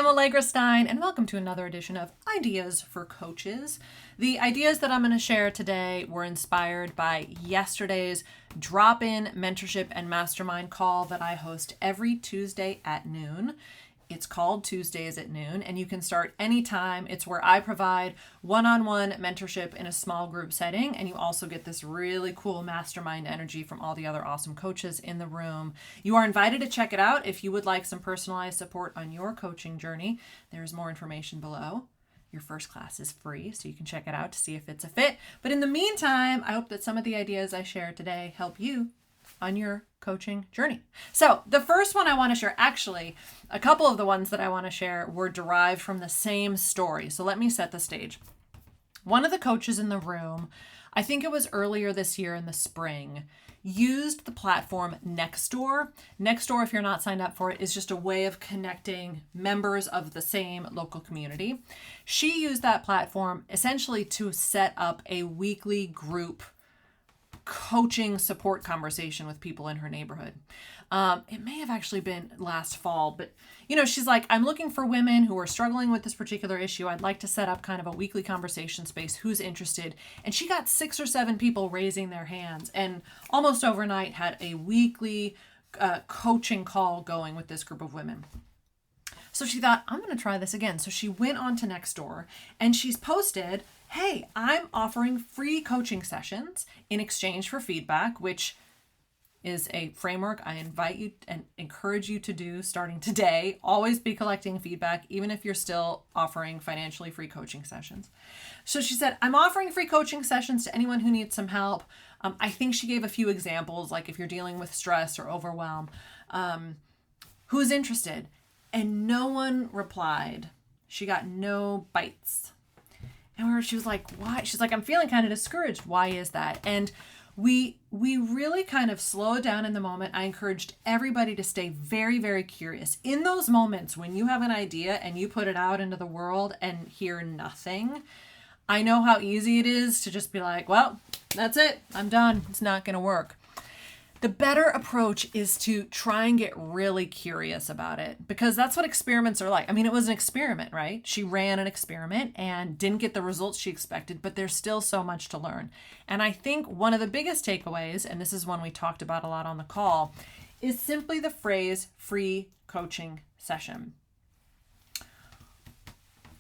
I'm Allegra Stein, and welcome to another edition of Ideas for Coaches. The ideas that I'm going to share today were inspired by yesterday's drop-in mentorship and mastermind call that I host every Tuesday at noon. It's called Tuesdays at Noon, and you can start anytime. It's where I provide one-on-one mentorship in a small group setting, and you also get this really cool mastermind energy from all the other awesome coaches in the room. You are invited to check it out if you would like some personalized support on your coaching journey. There's more information below. Your first class is free, so you can check it out to see if it's a fit. But in the meantime, I hope that some of the ideas I share today help you on your coaching journey. So the first one I want to share, actually, a couple of the ones that I want to share were derived from the same story. So let me set the stage. One of the coaches in the room, I think it was earlier this year in the spring, used the platform Nextdoor. Nextdoor, if you're not signed up for it, is just a way of connecting members of the same local community. She used that platform essentially to set up a weekly group coaching support conversation with people in her neighborhood. It may have actually been last fall, but she's like, I'm looking for women who are struggling with this particular issue. I'd like to set up kind of a weekly conversation space. Who's interested? And she got 6 or 7 people raising their hands, and almost overnight had a weekly coaching call going with this group of women. So she thought, I'm going to try this again. So she went on to Nextdoor and she's posted, hey, I'm offering free coaching sessions in exchange for feedback, which is a framework I invite you and encourage you to do starting today. Always be collecting feedback, even if you're still offering financially free coaching sessions. So she said, I'm offering free coaching sessions to anyone who needs some help. I think she gave a few examples, like if you're dealing with stress or overwhelm, who's interested? And no one replied. She got no bites. And she was like, why? She's like, I'm feeling kind of discouraged. Why is that? And we really kind of slowed down in the moment. I encouraged everybody to stay very, very curious. In those moments when you have an idea and you put it out into the world and hear nothing, I know how easy it is to just be like, well, that's it. I'm done. It's not going to work. The better approach is to try and get really curious about it, because that's what experiments are like. I mean, it was an experiment, right? She ran an experiment and didn't get the results she expected, but there's still so much to learn. And I think one of the biggest takeaways, and this is one we talked about a lot on the call, is simply the phrase free coaching session.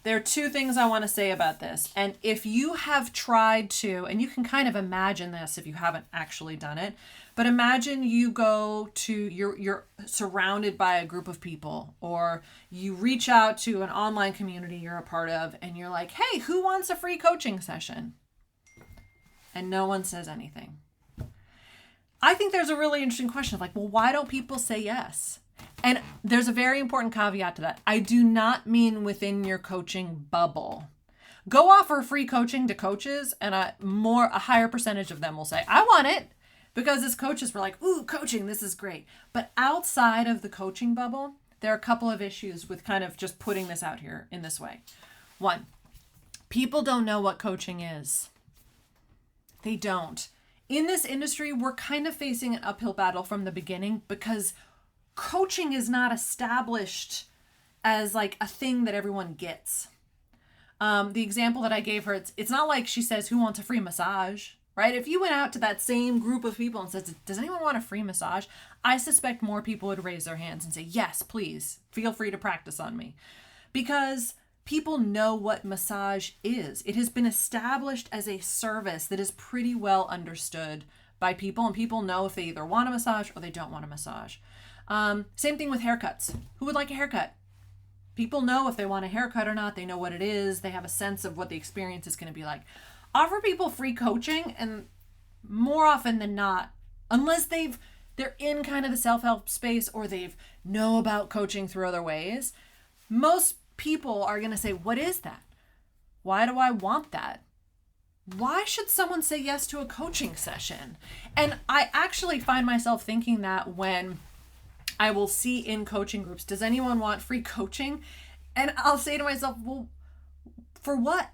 There are 2 things I want to say about this. And if you have tried to, and you can kind of imagine this if you haven't actually done it, but imagine you go to, you're surrounded by a group of people, or you reach out to an online community you're a part of, and you're like, hey, who wants a free coaching session? And no one says anything. I think there's a really interesting question of like, well, why don't people say yes? And there's a very important caveat to that. I do not mean within your coaching bubble. Go offer free coaching to coaches, and a higher percentage of them will say, I want it, because as coaches, we're like, ooh, coaching, this is great. But outside of the coaching bubble, there are a couple of issues with kind of just putting this out here in this way. 1, people don't know what coaching is. They don't. In this industry, we're kind of facing an uphill battle from the beginning, because coaching is not established as like a thing that everyone gets. The example that I gave her, it's not like she says, who wants a free massage, right? If you went out to that same group of people and said, does anyone want a free massage? I suspect more people would raise their hands and say, yes, please, feel free to practice on me. Because people know what massage is. It has been established as a service that is pretty well understood by people, and people know if they either want a massage or they don't want a massage. Same thing with haircuts. Who would like a haircut? People know if they want a haircut or not. They know what it is. They have a sense of what the experience is going to be like. Offer people free coaching, and more often than not, unless they're in kind of the self-help space or they've know about coaching through other ways, most people are going to say, what is that? Why do I want that? Why should someone say yes to a coaching session? And I actually find myself thinking that when I will see in coaching groups, does anyone want free coaching? And I'll say to myself, well, for what?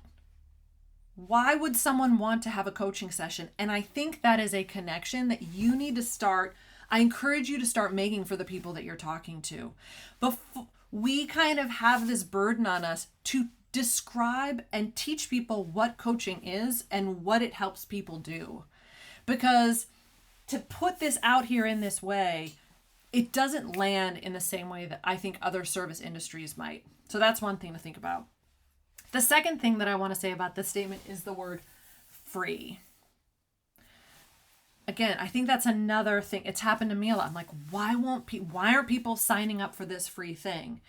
Why would someone want to have a coaching session? And I think that is a connection that you need to start. I encourage you to start making for the people that you're talking to. But we kind of have this burden on us to describe and teach people what coaching is and what it helps people do. Because to put this out here in this way, it doesn't land in the same way that I think other service industries might. So that's one thing to think about. The second thing that I want to say about this statement is the word free. Again, I think that's another thing. It's happened to me a lot. I'm like, why aren't people signing up for this free thing?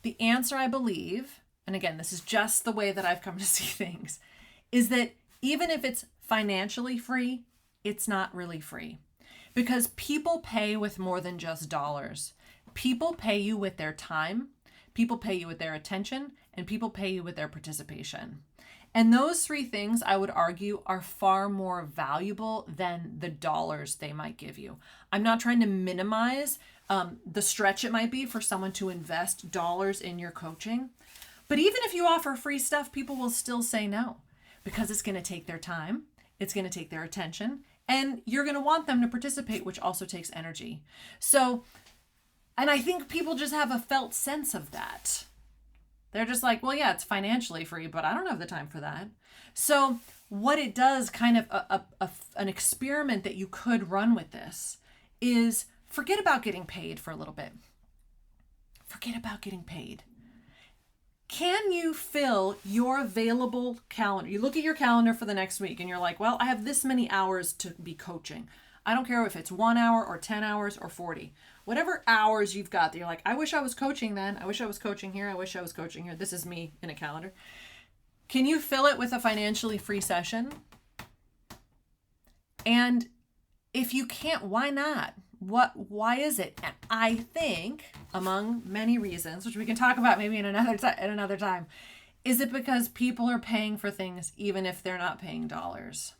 The answer, I believe, and again, this is just the way that I've come to see things, is that even if it's financially free, it's not really free. Because people pay with more than just dollars. People pay you with their time, people pay you with their attention, and people pay you with their participation. And those three things, I would argue, are far more valuable than the dollars they might give you. I'm not trying to minimize the stretch it might be for someone to invest dollars in your coaching. But even if you offer free stuff, people will still say no because it's going to take their time, it's going to take their attention, and you're going to want them to participate, which also takes energy. So, and I think people just have a felt sense of that. They're just like, well, yeah, it's financially free, but I don't have the time for that. So what it does, kind of an experiment that you could run with this, is forget about getting paid for a little bit. Forget about getting paid. Can you fill your available calendar? You look at your calendar for the next week and you're like, well, I have this many hours to be coaching. I don't care if it's 1 hour or 10 hours or 40. Whatever hours you've got that you're like, I wish I was coaching then. I wish I was coaching here. I wish I was coaching here. This is me in a calendar. Can you fill it with a financially free session? And if you can't, why not? Why is it? And I think, among many reasons, which we can talk about maybe at another time, is it because people are paying for things even if they're not paying dollars?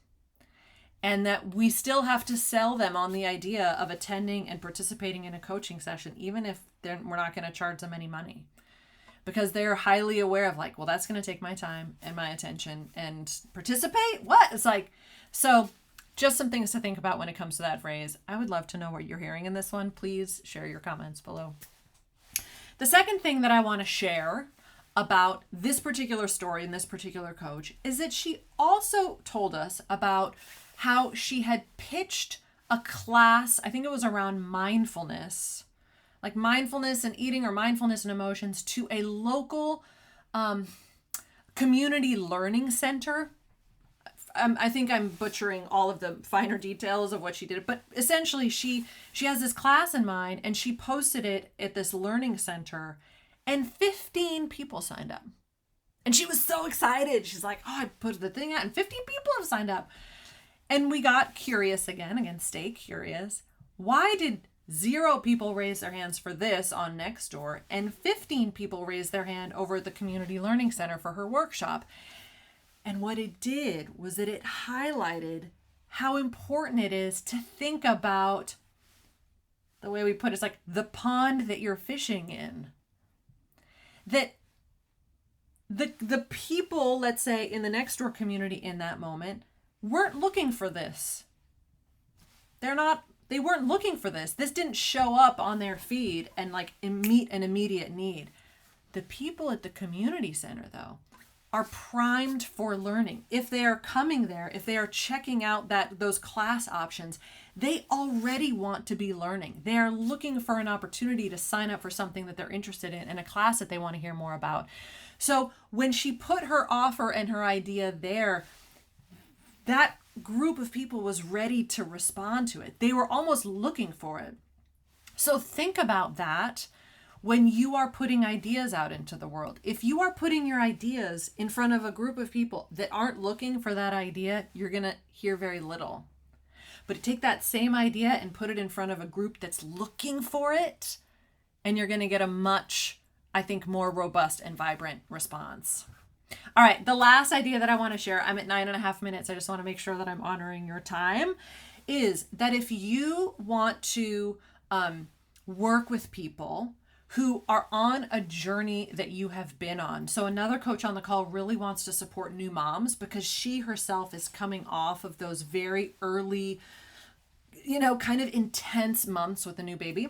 And that we still have to sell them on the idea of attending and participating in a coaching session, even if we're not going to charge them any money. Because they're highly aware of like, well, that's going to take my time and my attention, and participate? What? It's like, so just some things to think about when it comes to that phrase. I would love to know what you're hearing in this one. Please share your comments below. The second thing that I want to share about this particular story and this particular coach is that she also told us about how she had pitched a class, I think it was around mindfulness, like mindfulness and eating or mindfulness and emotions, to a local community learning center. I think I'm butchering all of the finer details of what she did, but essentially she has this class in mind and she posted it at this learning center and 15 people signed up. And she was so excited. She's like, oh, I put the thing out and 15 people have signed up. And we got curious again, stay curious. Why did 0 people raise their hands for this on Nextdoor and 15 people raised their hand over at the Community Learning Center for her workshop? And what it did was that it highlighted how important it is to think about, the way we put it, it's like the pond that you're fishing in. That the people, let's say, in the Nextdoor community in that moment, weren't looking for this. They weren't looking for this. This didn't show up on their feed and like meet an immediate need. The people at the community center, though, are primed for learning. If they are coming there, if they are checking out those class options, they already want to be learning. They are looking for an opportunity to sign up for something that they're interested in and a class that they want to hear more about. So when she put her offer and her idea there, that group of people was ready to respond to it. They were almost looking for it. So think about that when you are putting ideas out into the world. If you are putting your ideas in front of a group of people that aren't looking for that idea, you're going to hear very little. But take that same idea and put it in front of a group that's looking for it, and you're going to get a much, I think, more robust and vibrant response. All right, the last idea that I want to share, I'm at 9.5 minutes. I just want to make sure that I'm honoring your time, is that if you want to work with people who are on a journey that you have been on. So another coach on the call really wants to support new moms because she herself is coming off of those very early, kind of intense months with a new baby.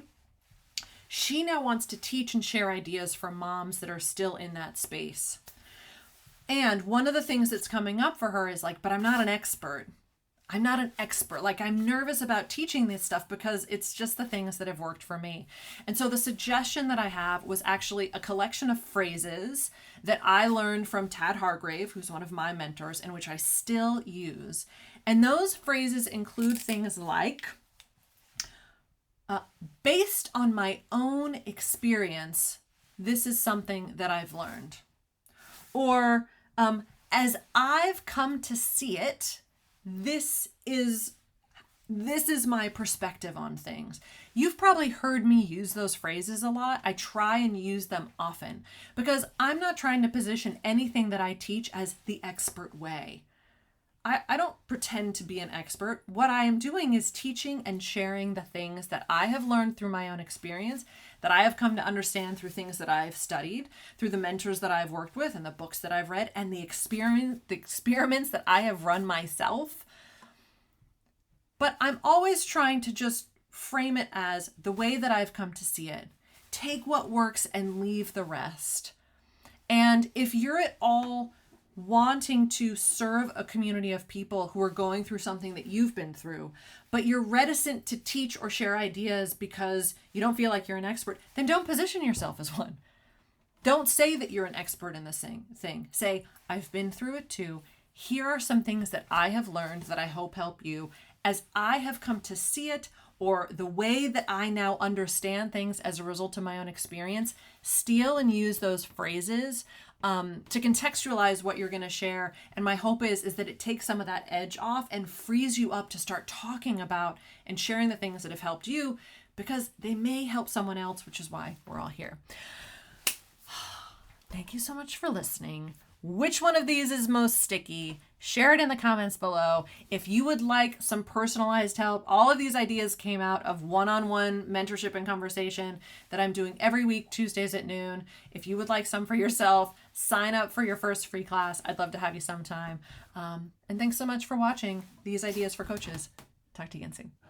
She now wants to teach and share ideas for moms that are still in that space. And one of the things that's coming up for her is like, but I'm not an expert. I'm not an expert. Like, I'm nervous about teaching this stuff because it's just the things that have worked for me. And so the suggestion that I have was actually a collection of phrases that I learned from Tad Hargrave, who's one of my mentors, and which I still use. And those phrases include things like, based on my own experience, this is something that I've learned. Or, as I've come to see it, this is my perspective on things. You've probably heard me use those phrases a lot. I try and use them often because I'm not trying to position anything that I teach as the expert way. I don't pretend to be an expert. What I am doing is teaching and sharing the things that I have learned through my own experience, that I have come to understand through things that I've studied, through the mentors that I've worked with and the books that I've read, and the experiments that I have run myself. But I'm always trying to just frame it as the way that I've come to see it. Take what works and leave the rest. And if you're at all wanting to serve a community of people who are going through something that you've been through, but you're reticent to teach or share ideas because you don't feel like you're an expert, then don't position yourself as one. Don't say that you're an expert in this thing. Say, I've been through it too. Here are some things that I have learned that I hope help you as I have come to see it, or the way that I now understand things as a result of my own experience. Steal and use those phrases to contextualize what you're going to share. And my hope is that it takes some of that edge off and frees you up to start talking about and sharing the things that have helped you, because they may help someone else, which is why we're all here. Thank you so much for listening. Which one of these is most sticky? Share it in the comments below. If you would like some personalized help, all of these ideas came out of one-on-one mentorship and conversation that I'm doing every week, Tuesdays at noon. If you would like some for yourself, sign up for your first free class. I'd love to have you sometime. And thanks so much for watching these Ideas for Coaches. Talk to you again soon.